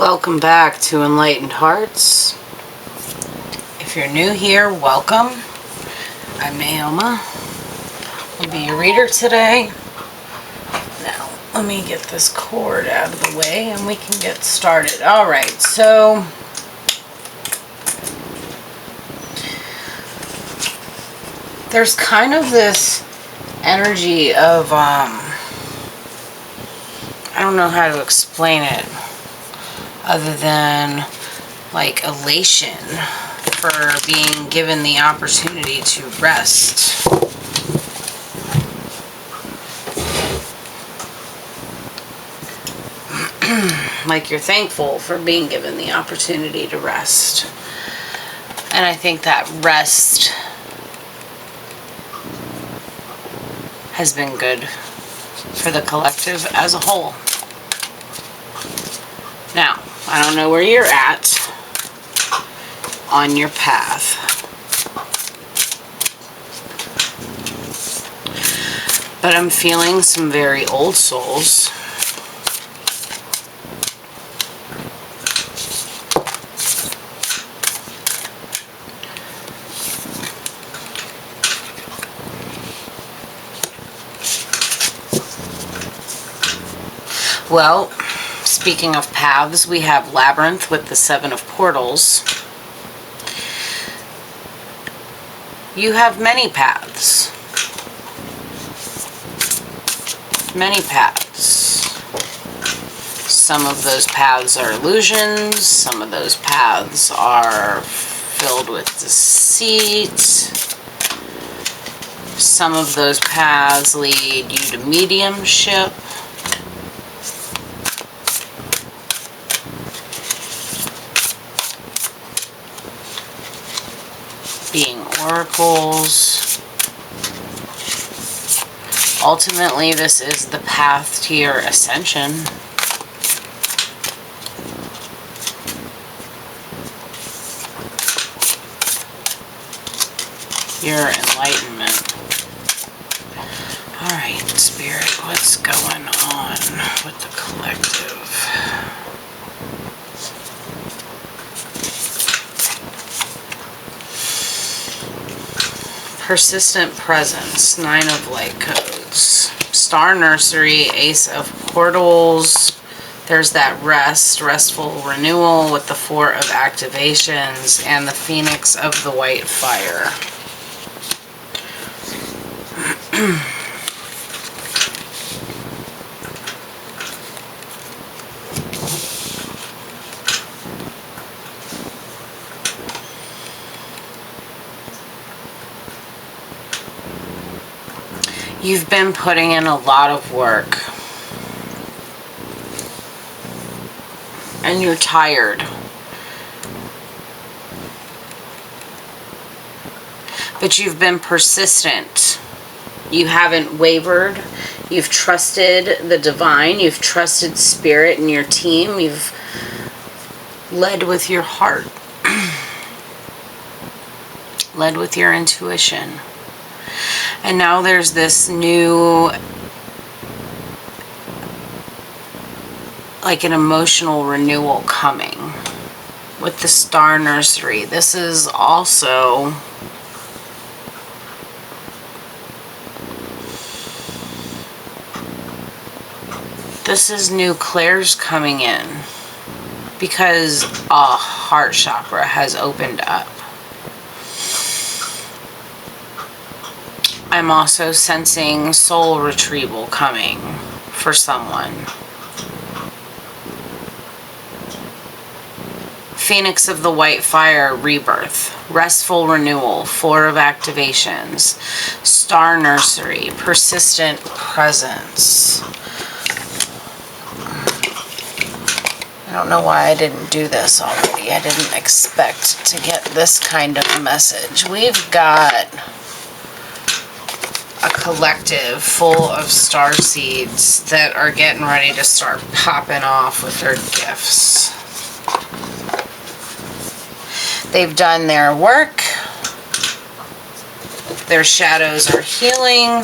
Welcome back to Enlightened Hearts. If you're new here, welcome. I'm Naoma. I'll be your reader today. Now, let me get this cord out of the way and we can get started. Alright, so there's kind of this energy of, I don't know how to explain it other than like elation for being given the opportunity to rest. Like you're thankful for being given the opportunity to rest. And I think that rest has been good for the collective as a whole. Now, I don't know where you're at on your path. But I'm feeling some very old souls. Well, speaking of paths, we have Labyrinth with the 7 of Portals. You have many paths. Many paths. Some of those paths are illusions. Some of those paths are filled with deceit. Some of those paths lead you to mediumship. Being oracles. Ultimately, this is the path to your ascension. Your enlightenment. Alright, Spirit, what's going on with the collective? Persistent presence, 9 of light codes. Star nursery, Ace of portals. There's that restful renewal with the 4 of activations and the phoenix of the white fire. You've been putting in a lot of work. And you're tired. But you've been persistent. You haven't wavered. You've trusted the divine. You've trusted Spirit and your team. You've led with your heart. Led with your intuition. And now there's this new, like an emotional renewal coming with the star nursery. This is also new clairs coming in because a heart chakra has opened up. I'm also sensing soul retrieval coming for someone. Phoenix of the white fire, rebirth. Restful renewal, 4 of activations. Star nursery, persistent presence. I don't know why I didn't do this already. I didn't expect to get this kind of message. We've got a collective full of star seeds that are getting ready to start popping off with their gifts. They've done their work. Their shadows are healing.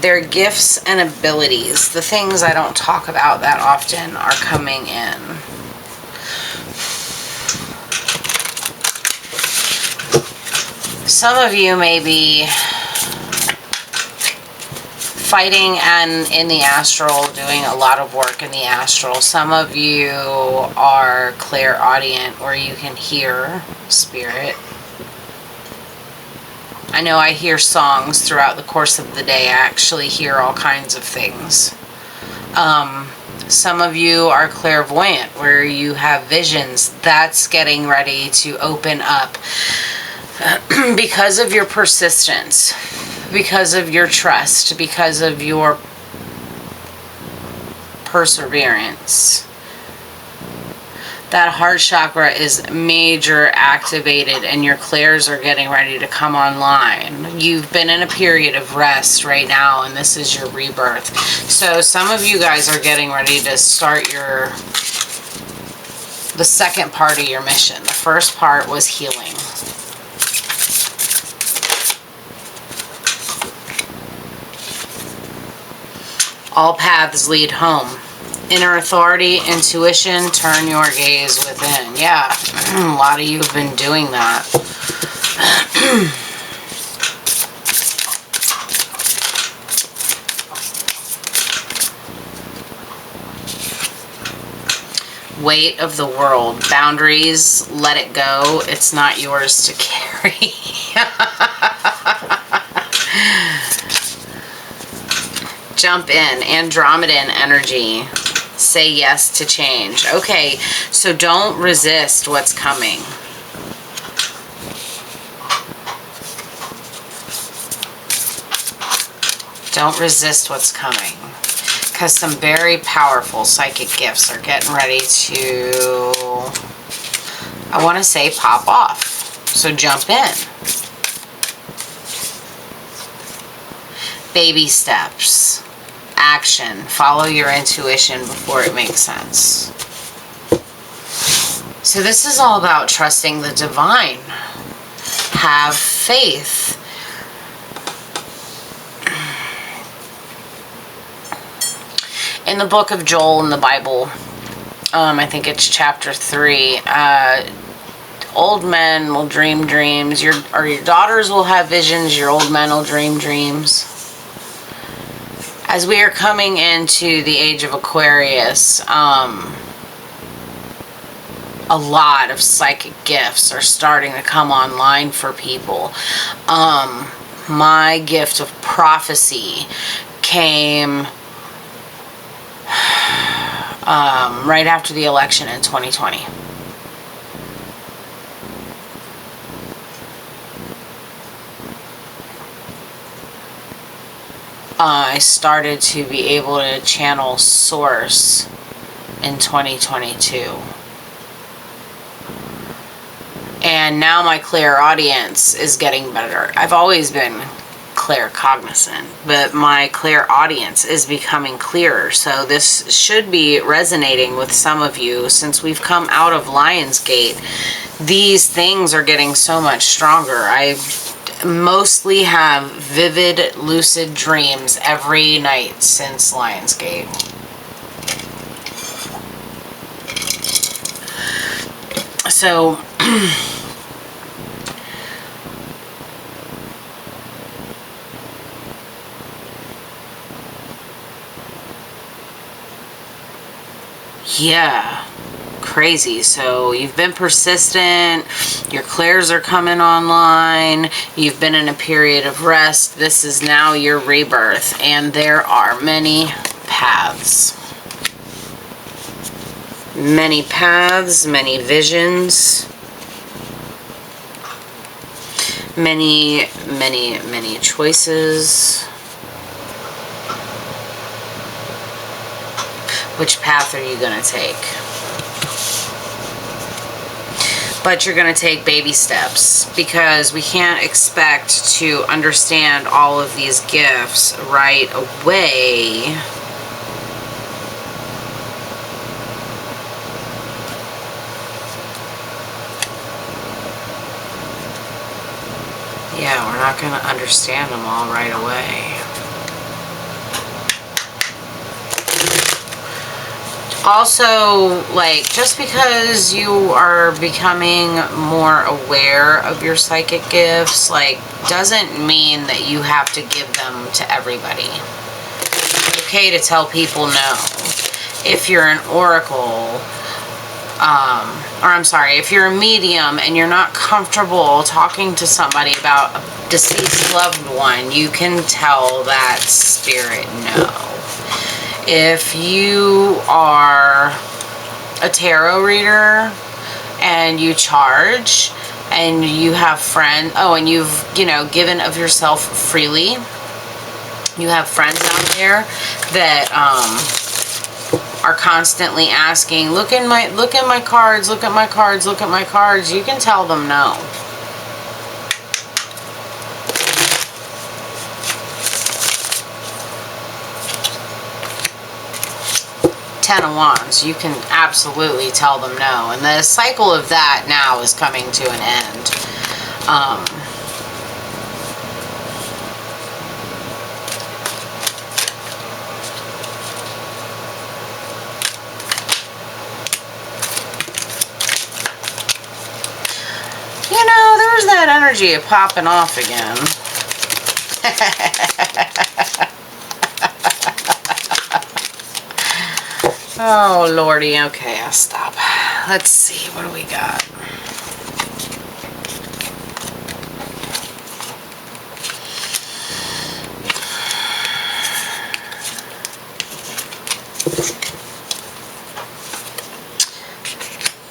Their gifts and abilities, the things I don't talk about that often, are coming in. Some of you may be fighting and in the astral, doing a lot of work in the astral. Some of you are clairaudient, where you can hear spirit. I know I hear songs throughout the course of the day. I actually hear all kinds of things. Some of you are clairvoyant, where you have visions. That's getting ready to open up because of your persistence, because of your trust, because of your perseverance. That heart chakra is major activated, and your clairs are getting ready to come online. You've been in a period of rest right now, and this is your rebirth. So some of you guys are getting ready to start the second part of your mission. The first part was healing. All paths lead home. Inner authority, intuition, turn your gaze within. Yeah, a lot of you have been doing that. Weight of the world. Boundaries, let it go. It's not yours to carry. Jump in. Andromedan energy. Say yes to change. Okay, so don't resist what's coming. Don't resist what's coming. Because some very powerful psychic gifts are getting ready to, I want to say, pop off. So jump in. Baby steps. Action. Follow your intuition before it makes sense. So this is all about trusting the divine. Have faith. In the book of Joel in the Bible, I think it's chapter 3, old men will dream dreams, your daughters will have visions, your old men will dream dreams. As we are coming into the age of Aquarius, a lot of psychic gifts are starting to come online for people. My gift of prophecy came right after the election in 2020. I started to be able to channel source in 2022. And now my clairaudience is getting better. I've always been claircognizant, but my clairaudience is becoming clearer. So this should be resonating with some of you. Since we've come out of Lionsgate, these things are getting so much stronger. I mostly have vivid, lucid dreams every night since Lionsgate. So yeah, crazy. So you've been persistent, your clairs are coming online, you've been in a period of rest. This is now your rebirth, and there are many paths. Many paths, many visions, many choices. Which path are you going to take? But you're going to take baby steps, because we can't expect to understand all of these gifts right away. Yeah, we're not going to understand them all right away. Also, like, just because you are becoming more aware of your psychic gifts, like, doesn't mean that you have to give them to everybody. It's okay to tell people no. If you're an oracle, or I'm sorry, if you're a medium and you're not comfortable talking to somebody about a deceased loved one, you can tell that spirit no. If you are a tarot reader and you charge and you have friends, and you've, given of yourself freely, you have friends out there that are constantly asking, look at my cards, look at my cards, look at my cards, you can tell them no. Ten of Wands, you can absolutely tell them no. And the cycle of that now is coming to an end. There's that energy of popping off again. Oh, Lordy. Okay, I'll stop. Let's see. What do we got?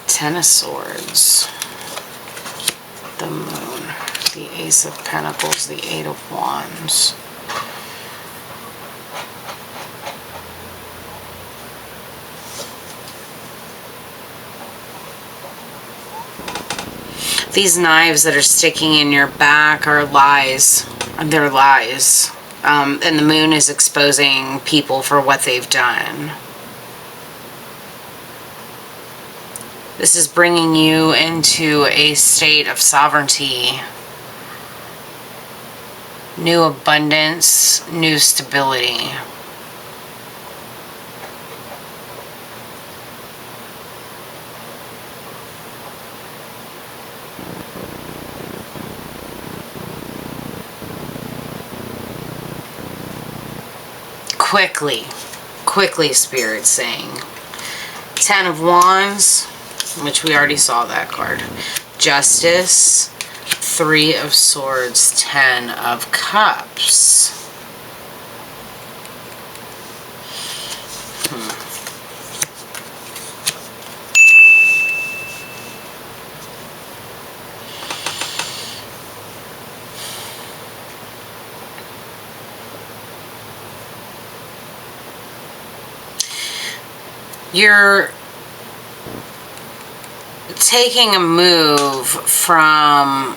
Ten of Swords. The Moon. The Ace of Pentacles. The Eight of Wands. These knives that are sticking in your back are lies. They're lies. And the moon is exposing people for what they've done. This is bringing you into a state of sovereignty. New abundance, new stability. Quickly, Spirit's saying. Ten of Wands, which we already saw that card. Justice, Three of Swords, Ten of Cups. You're taking a move from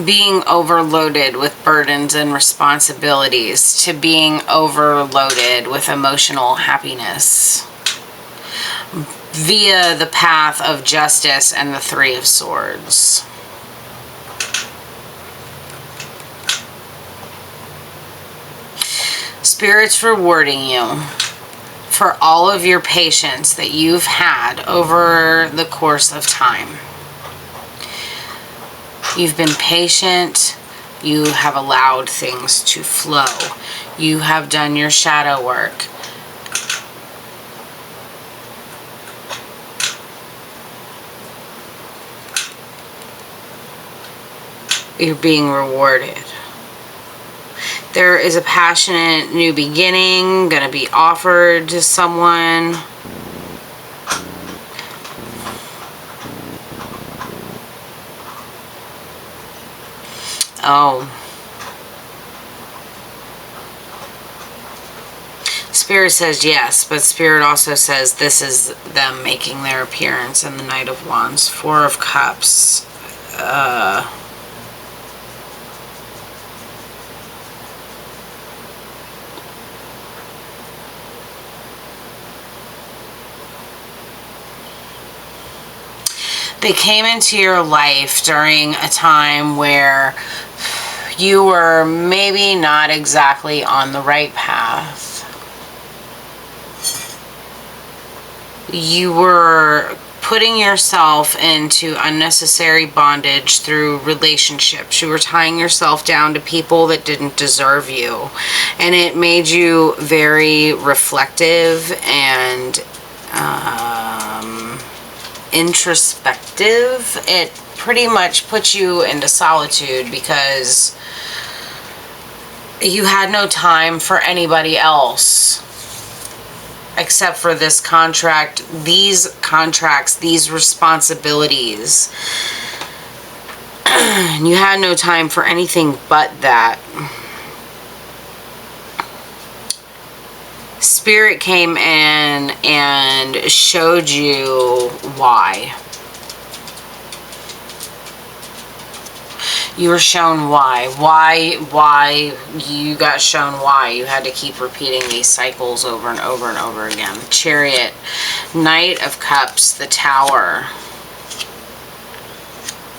being overloaded with burdens and responsibilities to being overloaded with emotional happiness via the path of justice and the Three of Swords. Spirit's rewarding you for all of your patience that you've had over the course of time. You've been patient. You have allowed things to flow. You have done your shadow work. You're being rewarded. There is a passionate new beginning going to be offered to someone. Oh. Spirit says yes, but Spirit also says this is them making their appearance in the Knight of Wands. Four of Cups. They came into your life during a time where you were maybe not exactly on the right path. You were putting yourself into unnecessary bondage through relationships. You were tying yourself down to people that didn't deserve you. And it made you very reflective and introspective. It pretty much put you into solitude because you had no time for anybody else except for this contract, these contracts, these responsibilities. You had no time for anything but that. Spirit came in and showed you why. You were shown why. Why you got shown why. You had to keep repeating these cycles over and over and over again. Chariot, Knight of Cups, the Tower,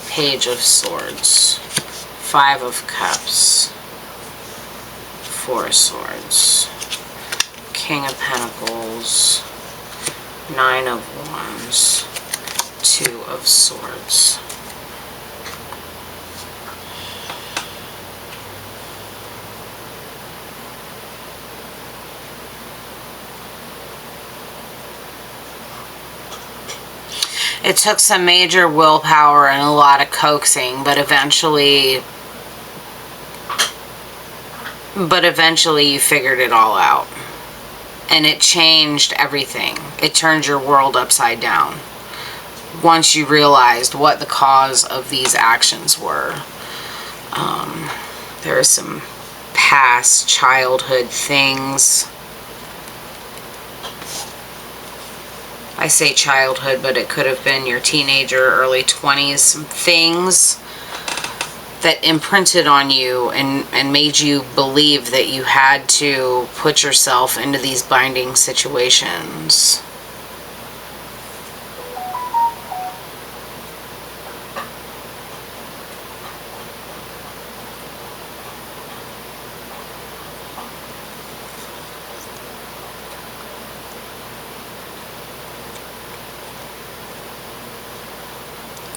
Page of Swords, Five of Cups, Four of Swords, King of Pentacles, Nine of Wands, Two of Swords. It took some major willpower and a lot of coaxing, but eventually you figured it all out. And it changed everything. It turned your world upside down. Once you realized what the cause of these actions were. There are some past childhood things. I say childhood, but it could have been your teenager, early 20s, things that imprinted on you and made you believe that you had to put yourself into these binding situations.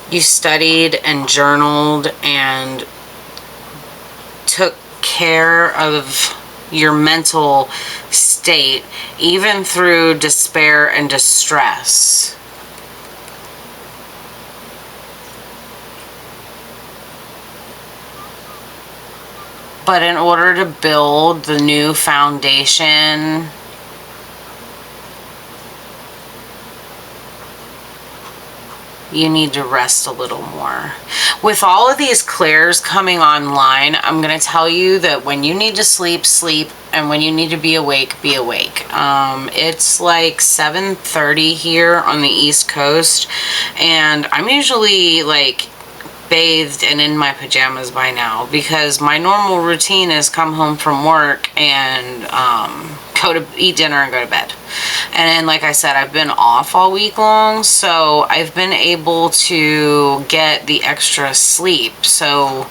You studied and journaled and took care of your mental state, even through despair and distress. But in order to build the new foundation, you need to rest a little more. With all of these clairs coming online, I'm going to tell you that when you need to sleep, sleep, and when you need to be awake, be awake. It's like 7:30 here on the East Coast, and I'm usually like bathed and in my pajamas by now, because my normal routine is come home from work and go to eat dinner and go to bed. And then, like I said, I've been off all week long, so I've been able to get the extra sleep. So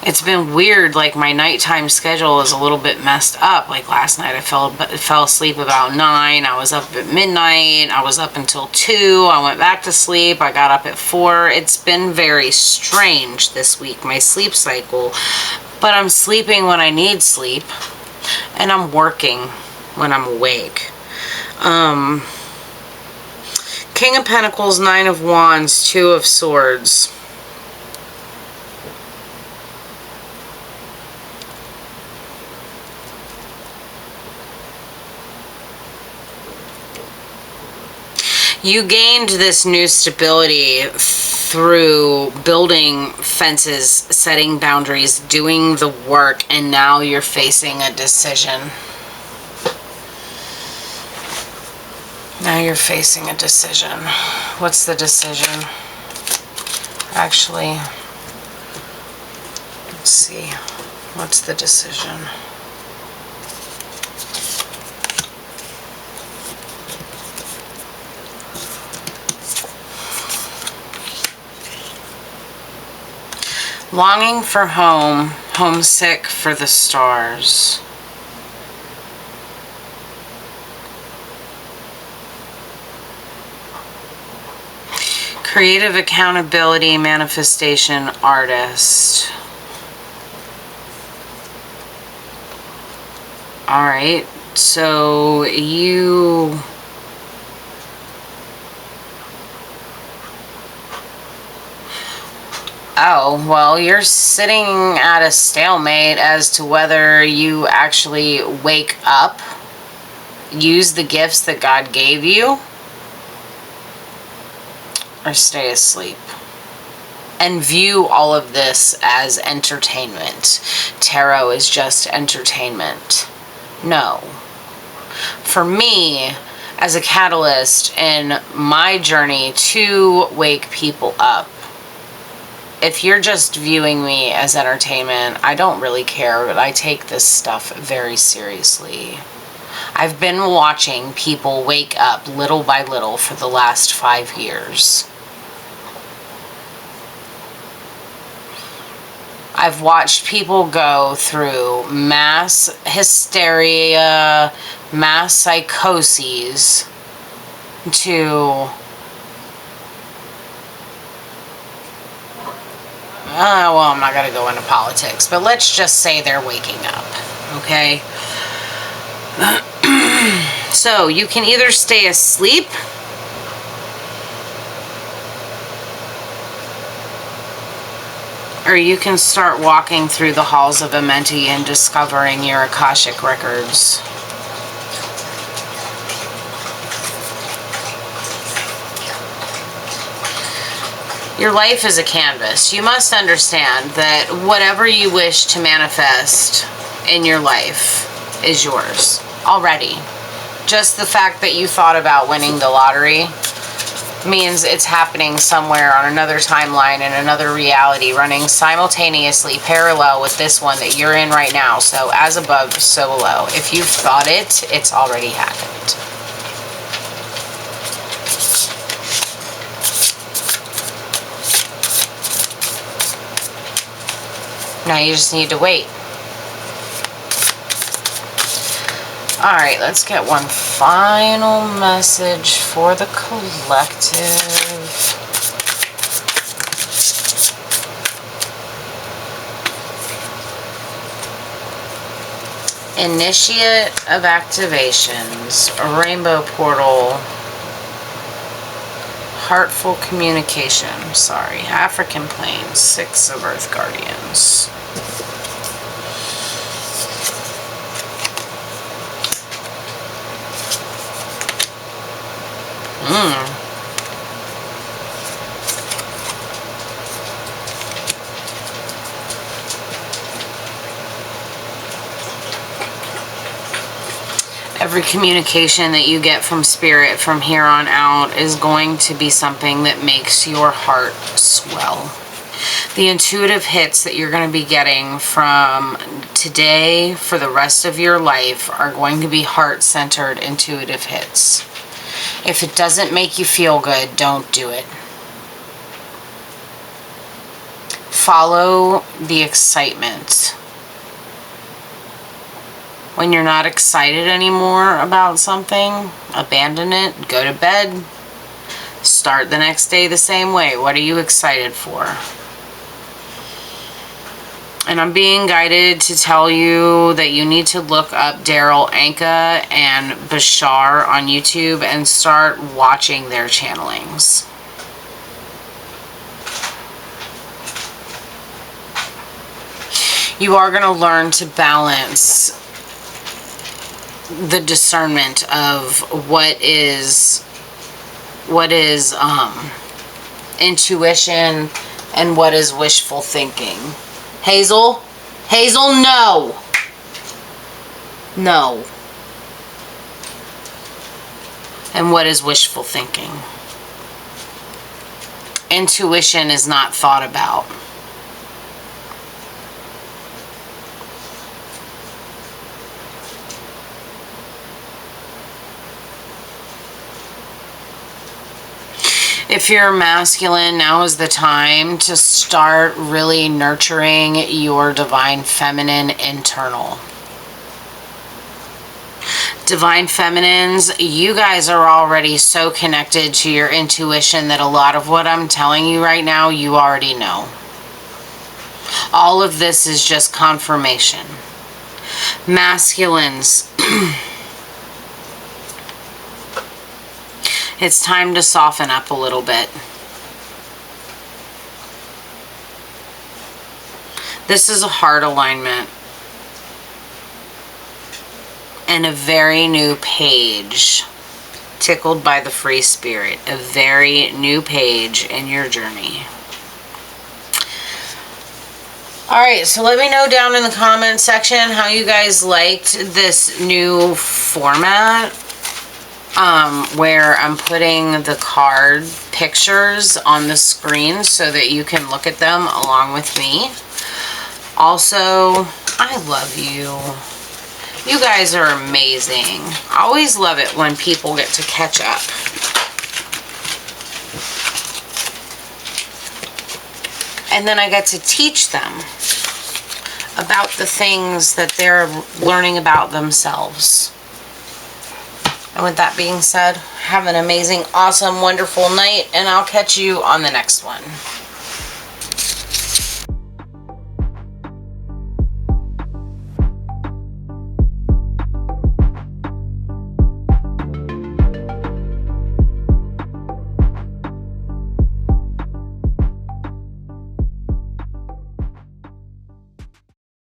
it's been weird, like my nighttime schedule is a little bit messed up. Like last night I fell asleep about 9. I was up at midnight. I was up until 2. I went back to sleep. I got up at 4. It's been very strange this week, my sleep cycle. But I'm sleeping when I need sleep, and I'm working when I'm awake. King of Pentacles, Nine of Wands, Two of Swords. You gained this new stability through building fences, setting boundaries, doing the work, and now you're facing a decision. Now you're facing a decision. What's the decision? Actually, let's see. What's the decision? Longing for home, Homesick for the stars. Creative accountability, manifestation, artist. All right, so you... Oh, well, you're sitting at a stalemate as to whether you actually wake up, use the gifts that God gave you, or stay asleep. And view all of this as entertainment. Tarot is just entertainment. No. For me, as a catalyst in my journey to wake people up, if you're just viewing me as entertainment, I don't really care, but I take this stuff very seriously. I've been watching people wake up little by little for the last 5 years. I've watched people go through mass hysteria, mass psychoses, to... well, I'm not going to go into politics, but let's just say they're waking up, okay? So, you can either stay asleep, or you can start walking through the halls of Amenti and discovering your Akashic records. Your life is a canvas. You must understand that whatever you wish to manifest in your life is yours already. Just the fact that you thought about winning the lottery means it's happening somewhere on another timeline in another reality, running simultaneously parallel with this one that you're in right now. So as above, so below. If you've thought it, it's already happened. Now you just need to wait. Alright, let's get one final message for the collective. Initiate of activations, a rainbow portal, heartful communication, African plains, 6 of earth guardians. Every communication that you get from Spirit from here on out is going to be something that makes your heart swell. The intuitive hits that you're going to be getting from today for the rest of your life are going to be heart-centered intuitive hits. If it doesn't make you feel good, don't do it. Follow the excitement. When you're not excited anymore about something, abandon it, go to bed, start the next day the same way. What are you excited for? And I'm being guided to tell you that you need to look up Daryl Anka and Bashar on YouTube and start watching their channelings. You are going to learn to balance the discernment of what is intuition and what is wishful thinking. Hazel, no. No. And what is wishful thinking? Intuition is not thought about. If you're masculine, now is the time to start really nurturing your divine feminine internal. Divine feminines, you guys are already so connected to your intuition that a lot of what I'm telling you right now, you already know. All of this is just confirmation. Masculines, it's time to soften up a little bit. This is a heart alignment and a very new page, tickled by the free spirit, a very new page in your journey. Alright, so let me know down in the comment section how you guys liked this new format, where I'm putting the card pictures on the screen so that you can look at them along with me. Also, I love you. You guys are amazing. I always love it when people get to catch up. And then I get to teach them about the things that they're learning about themselves. And with that being said, have an amazing, awesome, wonderful night, and I'll catch you on the next one.